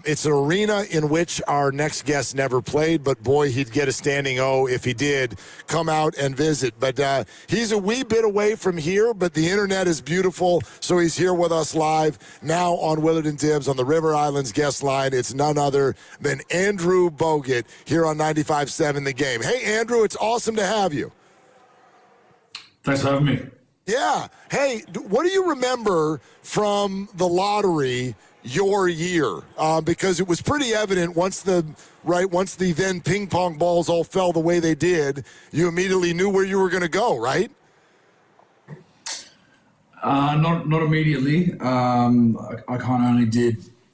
It's an arena in which our next guest never played, but boy, he'd get a standing O if he did come out and visit. But he's a wee bit away from here, but the internet is beautiful, so he's here with us live now on Willard and Dibs on the River Islands guest line. It's none other than Andrew Bogut here on 95.7 The Game. Hey, Andrew, it's awesome to have you. Thanks for having me. Yeah. Hey, what do you remember from the lottery your year? Because it was pretty evident once the then ping pong balls all fell the way they did, you immediately knew where you were going to go, right? Not immediately. I kind of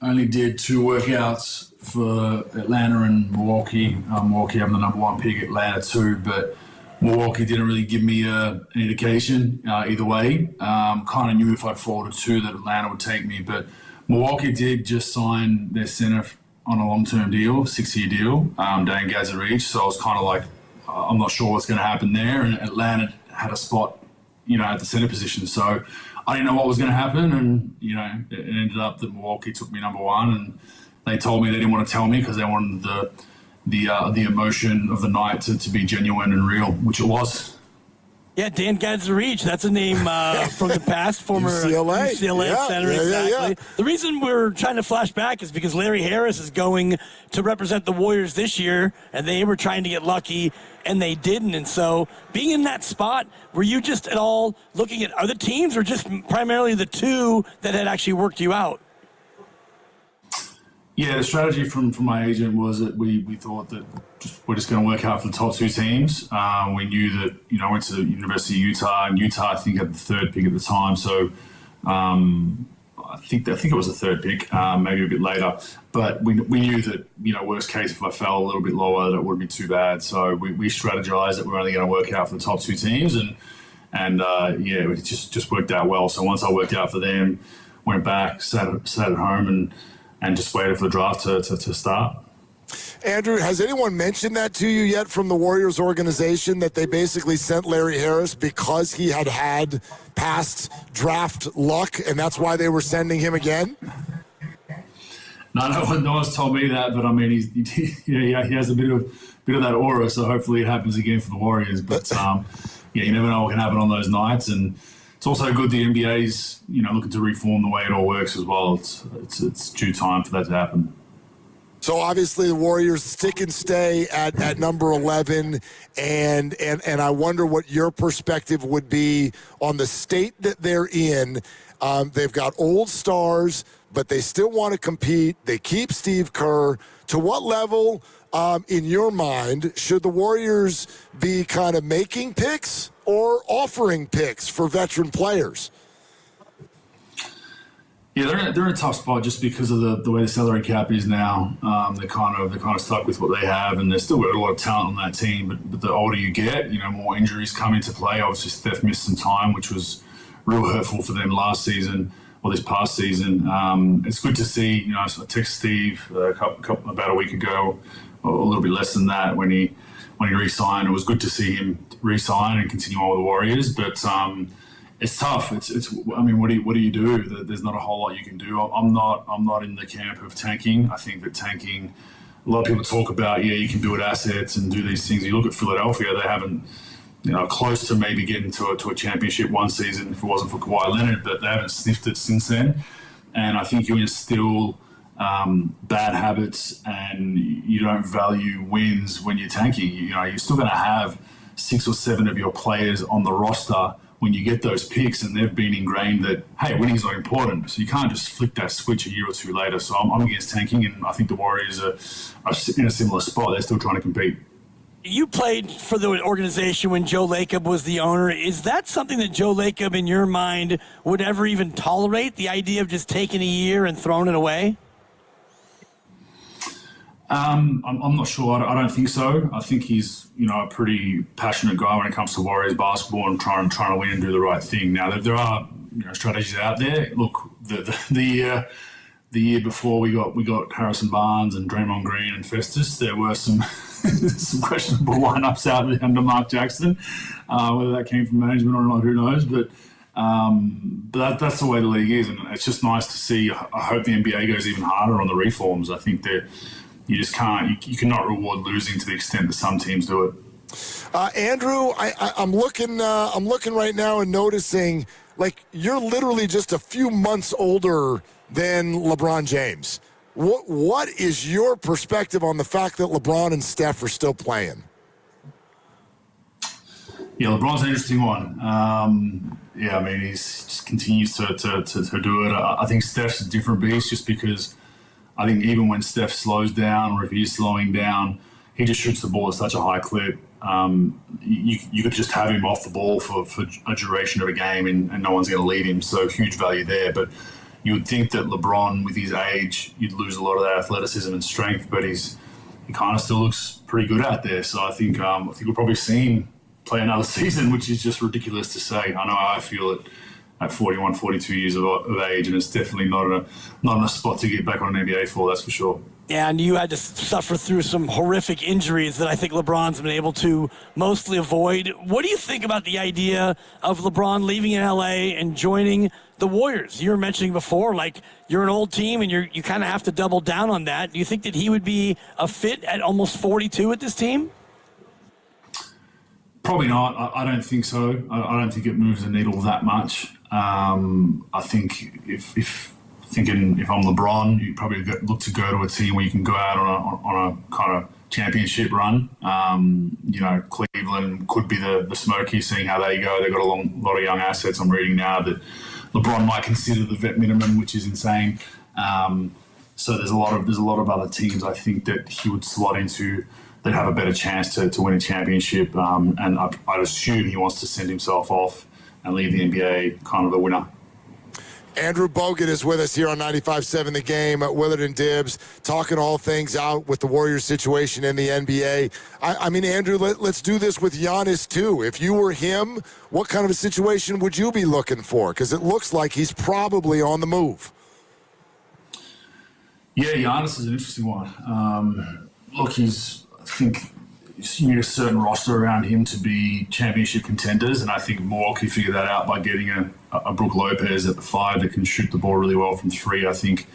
only did 2 workouts for Atlanta and Milwaukee. Milwaukee having the number 1 pick, Atlanta 2, but Milwaukee didn't really give me an indication either way. Kind of knew if I'd fall to 2 that Atlanta would take me, but Milwaukee did just sign their center on a long-term deal, 6-year deal, Dan Gazarich. So I was kind of like, I'm not sure what's going to happen there. And Atlanta had a spot, at the center position. So I didn't know what was going to happen. And, it ended up that Milwaukee took me number 1. And they told me they didn't want to tell me because they wanted the emotion of the night to be genuine and real, which it was. Yeah, Dan Gazarich, that's a name from the past, former UCLA center, exactly. Yeah. The reason we're trying to flash back is because Larry Harris is going to represent the Warriors this year, and they were trying to get lucky, and they didn't. And so being in that spot, were you just at all looking at other teams or just primarily the 2 that had actually worked you out? Yeah, the strategy from my agent was that we thought that we're just going to work out for the top 2 teams. We knew that, I went to the University of Utah, and Utah, I think, had the 3rd pick at the time. So I think it was the 3rd pick, maybe a bit later. But we knew that, worst case, if I fell a little bit lower, that wouldn't be too bad. So we strategized that we're only going to work out for the top 2 teams. And it just worked out well. So once I worked out for them, went back, sat at home and just waited for the draft to start. Andrew, has anyone mentioned that to you yet from the Warriors organization, that they basically sent Larry Harris because he had past draft luck, and that's why they were sending him again? No one's told me that, but I mean, he has a bit of that aura, so hopefully it happens again for the Warriors. But you never know what can happen on those nights, and it's also good the NBA's looking to reform the way it all works as well. It's due time for that to happen. So obviously the Warriors stick and stay at number 11, and I wonder what your perspective would be on the state that they're in. They've got old stars, but they still want to compete. They keep Steve Kerr. To what level, in your mind, should the Warriors be kind of making picks or offering picks for veteran players? Yeah, they're in a tough spot just because of the way the salary cap is now. They're kind of stuck with what they have, and they've still got a lot of talent on that team. But the older you get, more injuries come into play. Obviously, Steph missed some time, which was real hurtful for them last season or this past season. It's good to see. I texted Steve about a week ago, or a little bit less than that, when he re-signed. It was good to see him re-sign and continue on with the Warriors, but it's tough. I mean, what do you do? There's not a whole lot you can do. I'm not in the camp of tanking. I think that tanking, a lot of people talk about, you can build assets and do these things. You look at Philadelphia, they haven't, close to maybe getting to a championship one season if it wasn't for Kawhi Leonard, but they haven't sniffed it since then. And I think you instill bad habits and you don't value wins when you're tanking. You're still going to have 6 or 7 of your players on the roster when you get those picks, and they've been ingrained that, hey, winning's not important. So you can't just flick that switch a year or 2 later. So I'm against tanking, and I think the Warriors are in a similar spot. They're still trying to compete. You played for the organization when Joe Lacob was the owner. Is that something that Joe Lacob, in your mind, would ever even tolerate, the idea of just taking a year and throwing it away? I'm not sure. I don't think so. I think he's, a pretty passionate guy when it comes to Warriors basketball and trying to win and do the right thing. Now, there are strategies out there. Look, the year before we got Harrison Barnes and Draymond Green and Festus, there were some questionable lineups out there under Mark Jackson. Whether that came from management or not, who knows? But But that's the way the league is, and it's just nice to see. I hope the NBA goes even harder on the reforms. I think that you just can't, you cannot reward losing to the extent that some teams do it. Andrew, I'm looking right now and noticing, like, you're literally just a few months older than LeBron James. What is your perspective on the fact that LeBron and Steph are still playing? Yeah, LeBron's an interesting one. Yeah, I mean, he just continues to do it. I think Steph's a different beast just because I think even when Steph slows down or if he's slowing down, he just shoots the ball at such a high clip. You could just have him off the ball for a duration of a game and no one's going to lead him. So huge value there. But you would think that LeBron, with his age, you'd lose a lot of that athleticism and strength, but he kind of still looks pretty good out there. So I think we'll probably see him play another season, which is just ridiculous to say. I know how I feel at 41, 42 years of age, and it's definitely not a spot to get back on an NBA for, that's for sure. Yeah, and you had to suffer through some horrific injuries that I think LeBron's been able to mostly avoid. What do you think about the idea of LeBron leaving in LA and joining the Warriors? You were mentioning before, like, you're an old team and you kind of have to double down on that. Do you think that he would be a fit at almost 42 with this team? Probably not. I don't think so. I don't think it moves the needle that much. I think if I'm LeBron, you probably look to go to a team where you can go out on a kind of championship run. Cleveland could be the Smokies, seeing how they go. They've got a lot of young assets. I'm reading now that LeBron might consider the vet minimum, which is insane. So there's a lot of other teams I think that he would slot into that have a better chance to win a championship. And I'd assume he wants to send himself off and leave the NBA kind of the winner. Andrew Bogut is with us here on 95.7 The Game. Willard and Dibs talking all things out with the Warriors situation in the NBA. I mean, Andrew, let's do this with Giannis too. If you were him, what kind of a situation would you be looking for? Because it looks like he's probably on the move. Yeah, Giannis is an interesting one. Look, I think you need a certain roster around him to be championship contenders, and I think Milwaukee figured that out by getting a Brook Lopez at the 5 that can shoot the ball really well from 3. I think,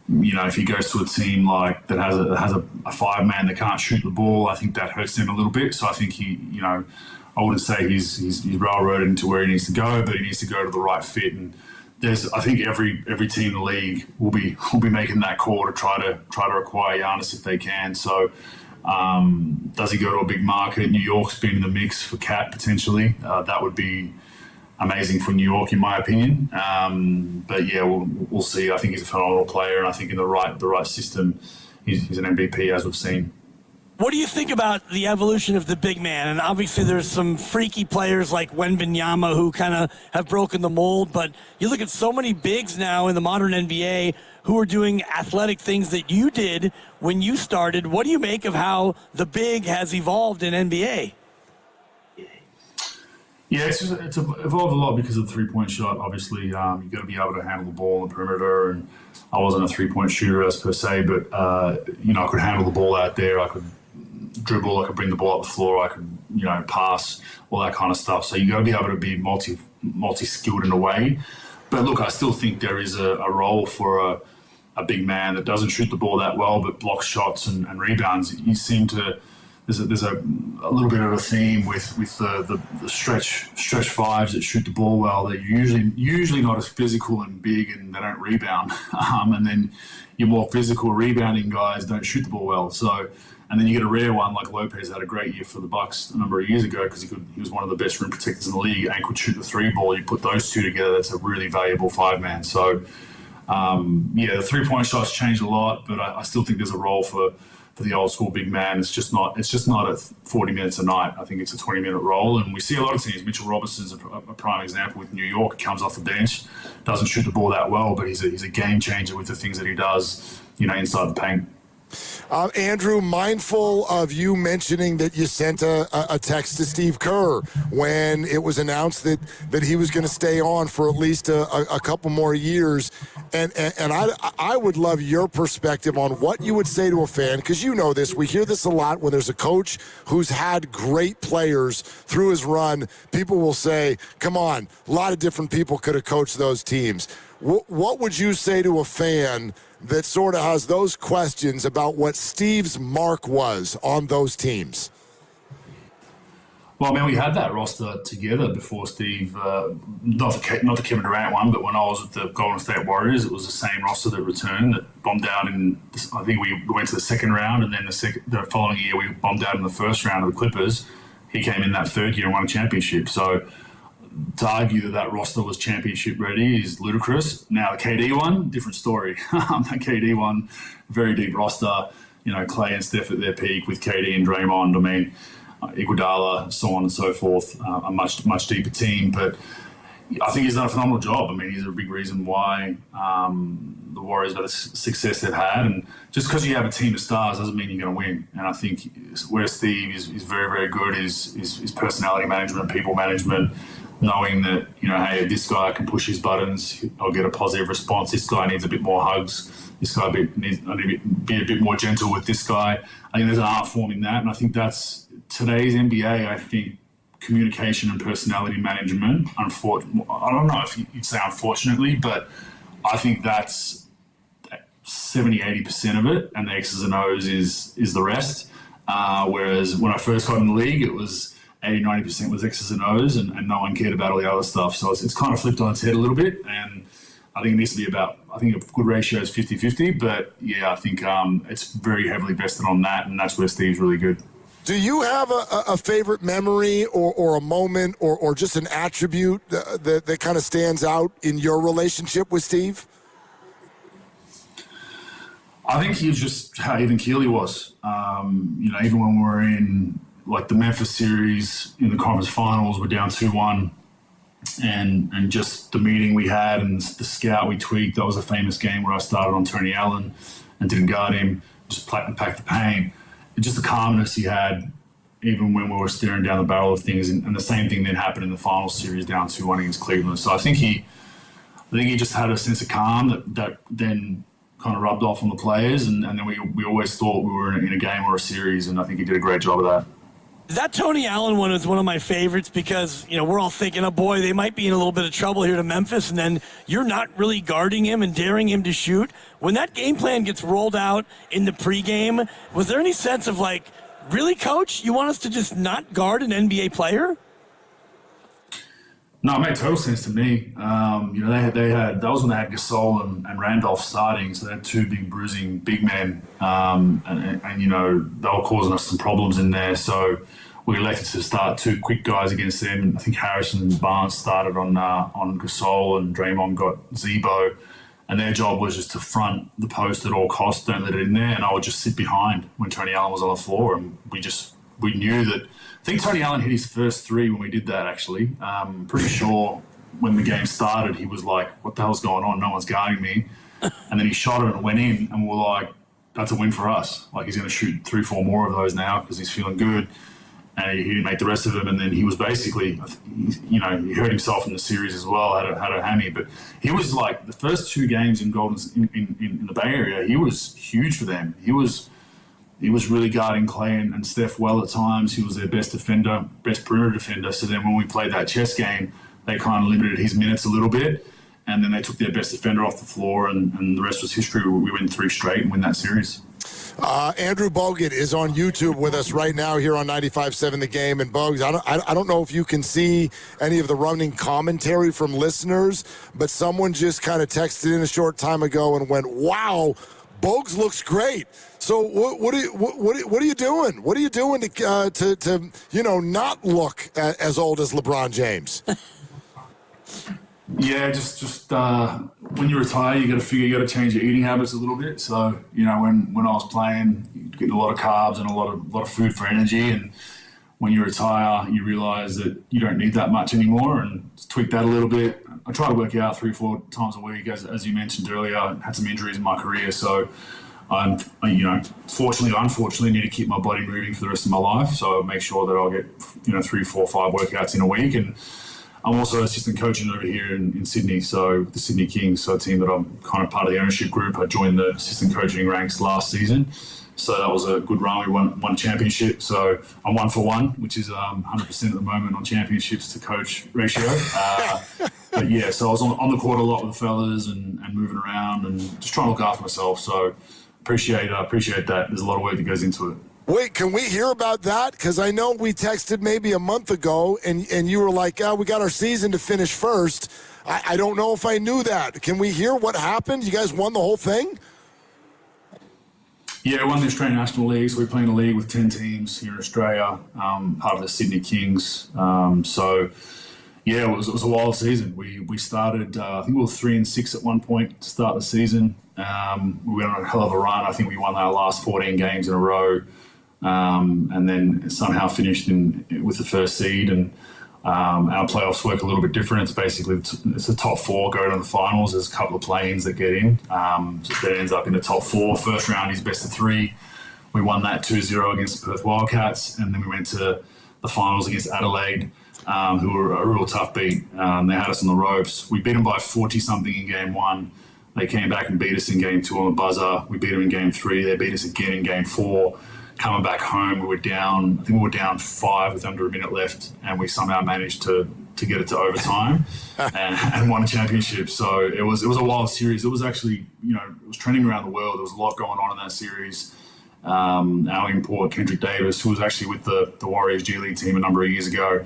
if he goes to a team like that has a 5-man that can't shoot the ball, I think that hurts him a little bit. So I think I wouldn't say he's railroaded into where he needs to go, but he needs to go to the right fit. And I think every team in the league will be making that call to try to acquire Giannis if they can. So. Does he go to a big market? New York's been in the mix for Cat potentially. That would be amazing for New York, in my opinion. But yeah, we'll see. I think he's a phenomenal player, and I think in the right system, he's an MVP, as we've seen. What do you think about the evolution of the big man? And obviously there's some freaky players like Wembanyama who kind of have broken the mold, but you look at so many bigs now in the modern NBA who are doing athletic things that you did when you started. What do you make of how the big has evolved in NBA? Yeah, it's evolved a lot because of the three-point shot. Obviously, you've got to be able to handle the ball on the perimeter, and I wasn't a three-point shooter as per se, but I could handle the ball out there. I could dribble, I could bring the ball up the floor, I could pass, all that kind of stuff. So you got to be able to be multi-skilled in a way. But look, I still think there is a role for a big man that doesn't shoot the ball that well, but blocks shots and rebounds. You seem to there's a little bit of a theme with the stretch fives that shoot the ball well. They're usually not as physical and big, and they don't rebound. And then your more physical rebounding guys don't shoot the ball well. So. And then you get a rare one like Lopez had a great year for the Bucks a number of years ago because he was one of the best rim protectors in the league and could shoot the 3-ball. You put those two together, that's a really valuable 5-man. So, the three-point shots changed a lot, but I still think there's a role for the old school big man. It's just not at 40 minutes a night. I think it's a 20-minute role, and we see a lot of teams. Mitchell Robinson's a prime example with New York. He comes off the bench, doesn't shoot the ball that well, but he's a game changer with the things that he does, inside the paint. Andrew, mindful of you mentioning that you sent a text to Steve Kerr when it was announced that he was going to stay on for at least a couple more years. And I would love your perspective on what you would say to a fan, because you know this. We hear this a lot when there's a coach who's had great players through his run. People will say, come on, a lot of different people could have coached those teams. What would you say to a fan that sort of has those questions about what Steve's mark was on those teams? Well, I mean, we had that roster together before Steve, not the Kevin Durant one, but when I was with the Golden State Warriors, it was the same roster that returned, that bombed out in, I think we went to the second round, and then the following year we bombed out in the first round of the Clippers. He came in that third year and won a championship. So to argue that roster was championship ready is ludicrous. Now, the KD one, different story. That KD one, very deep roster. You know, Clay and Steph at their peak with KD and Draymond. I mean, Iguodala, so on and so forth. A much deeper team. But I think he's done a phenomenal job. I mean, he's a big reason why the Warriors have the success they've had. And just because you have a team of stars doesn't mean you're going to win. And I think where Steve is very, very good is personality management, people management, knowing that, you know, hey, this guy can push his buttons, I'll get a positive response. This guy needs a bit more hugs. This guy needs to be a bit more gentle with this guy. I think there's an art form in that. And I think that's today's NBA. I think communication and personality management, I don't know if you'd say unfortunately, but I think that's 70-80% of it. And the X's and O's is the rest. Whereas when I first got in the league, it was 80-90% was X's and O's, and no one cared about all the other stuff. So it's kind of flipped on its head a little bit, and I think it needs to be about, I think a good ratio is 50-50, but yeah, I think it's very heavily vested on that, and that's where Steve's really good. Do you have a favorite memory or a moment or just an attribute that kind of stands out in your relationship with Steve? I think he was just how even keel he was. You know, even when we were in like the Memphis series in the conference finals, we're down 2-1, and just the meeting we had and the scout we tweaked. That was a famous game where I started on Tony Allen and didn't guard him, just packed the paint. And just the calmness he had, even when we were staring down the barrel of things. And the same thing then happened in the final series down 2-1 against Cleveland. So I think he just had a sense of calm that then kind of rubbed off on the players. And then we always thought we were in a game or a series, and I think he did a great job of that. That Tony Allen one is one of my favorites because, you know, we're all thinking, oh boy, they might be in a little bit of trouble here to Memphis, and then you're not really guarding him and daring him to shoot. When that game plan gets rolled out in the pregame, was there any sense of like, really, coach, you want us to just not guard an NBA player? No, it made total sense to me. You know, they had that was when they had Gasol and Randolph starting, so they had two big bruising big men, and you know they were causing us some problems in there. So we elected to start two quick guys against them. And I think Harrison and Barnes started on Gasol, and Draymond got Zebo, and their job was just to front the post at all costs, don't let it in there, and I would just sit behind when Tony Allen was on the floor, and we knew that. I think Tony Allen hit his first three when we did that, actually. Pretty sure when the game started, he was like, what the hell's going on? No one's guarding me. And then he shot it and it went in, and we're like, that's a win for us. Like, he's going to shoot 3-4 more of those now because he's feeling good. And he didn't make the rest of them. And then he was basically, you know, he hurt himself in the series as well, had a hammy. But he was like, the first two games in in the Bay Area, he was huge for them. He was really guarding Clay and Steph well at times. He was their best defender, best perimeter defender. So then when we played that chess game, they kind of limited his minutes a little bit. And then they took their best defender off the floor, and the rest was history. We win 3 straight and win that series. Andrew Bogut is on YouTube with us right now here on 95.7 The Game. And Bogues, I don't know if you can see any of the running commentary from listeners, but someone just kind of texted in a short time ago and went, wow, Bogues looks great. So what are you doing? What are you doing to you know, not look as old as LeBron James? Yeah, just when you retire, you got to change your eating habits a little bit. So, you know, when I was playing, you get a lot of carbs and a lot of food for energy. And when you retire, you realize that you don't need that much anymore, and tweak that a little bit. I try to work out 3 or 4 times a week, as you mentioned earlier. I had some injuries in my career, so fortunately or unfortunately, need to keep my body moving for the rest of my life. So I make sure that I'll get 3, 4, 5 workouts in a week. And I'm also assistant coaching over here in Sydney, so the Sydney Kings, so a team that I'm kind of part of the ownership group. I joined the assistant coaching ranks last season, so that was a good run. We won a championship, so I'm 1 for 1, which is 100% at the moment on championships to coach ratio. But yeah, so I was on the court a lot with the fellas and moving around and just trying to look after myself. So appreciate that. There's a lot of work that goes into it. Wait, can we hear about that? Because I know we texted maybe a month ago, and you were like, we got our season to finish first. I don't know if I knew that. Can we hear what happened? You guys won the whole thing? Yeah, we won the Australian National League, so we play in a league with 10 teams here in Australia, part of the Sydney Kings. Yeah, it was a wild season. We started, I think we were 3-6 at one point to start the season. We went on a hell of a run. I think we won our last 14 games in a row. And then somehow finished with the first seed, and our playoffs work a little bit different. It's basically the top 4 go to the finals. There's a couple of play-ins that get in, so that ends up in the top 4. First round is best of 3. We won that 2-0 against the Perth Wildcats, and then we went to the finals against Adelaide, who were a real tough beat. They had us on the ropes. We beat them by 40-something in game 1. They came back and beat us in game 2 on the buzzer. We beat them in game 3. They beat us again in game 4. Coming back home, we were down 5 with under a minute left, and we somehow managed to get it to overtime and won a championship. So it was a wild series. It was actually, it was trending around the world. There was a lot going on in that series. Our import, Kendrick Davis, who was actually with the Warriors G League team a number of years ago,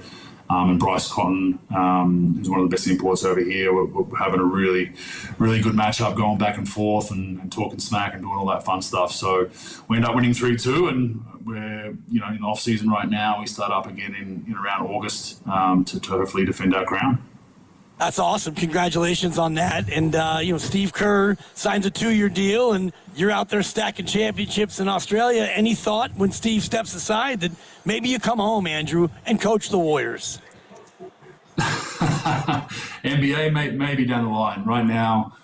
and Bryce Cotton, who's one of the best imports over here. We're having a really, really good matchup, going back and forth and talking smack and doing all that fun stuff. So we end up winning 3-2, and we're in the off season right now. We start up again in around August to hopefully defend our crown. That's awesome. Congratulations on that. And, Steve Kerr signs a 2-year deal, and you're out there stacking championships in Australia. Any thought when Steve steps aside that maybe you come home, Andrew, and coach the Warriors? NBA maybe down the line. Right now,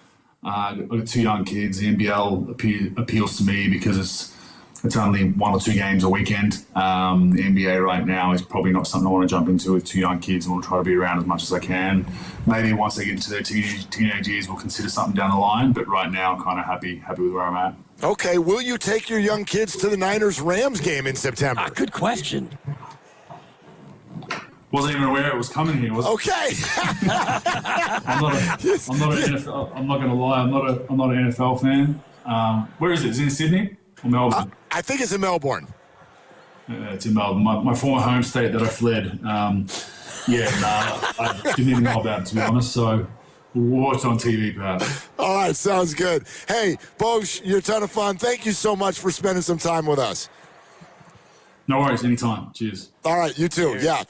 I've got 2 young kids. The NBL appeals to me because it's only 1 or 2 games a weekend. The NBA right now is probably not something I want to jump into with 2 young kids. I want to try to be around as much as I can. Maybe once they get into their teenage years, we'll consider something down the line. But right now, I'm kind of happy with where I'm at. Okay, will you take your young kids to the Niners-Rams game in September? Good question. Wasn't even aware it was coming here. Okay. I'm not an NFL. I'm not going to lie. I'm not an NFL fan. Where is it? Is it in Sydney or Melbourne? I think it's in Melbourne. It's in Melbourne. My former home state that I fled. I didn't even know about it, to be honest. So we'll watch on TV, perhaps. All right, sounds good. Hey, Bogut, you're a ton of fun. Thank you so much for spending some time with us. No worries. Anytime. Cheers. All right, you too. Cheers. Yeah.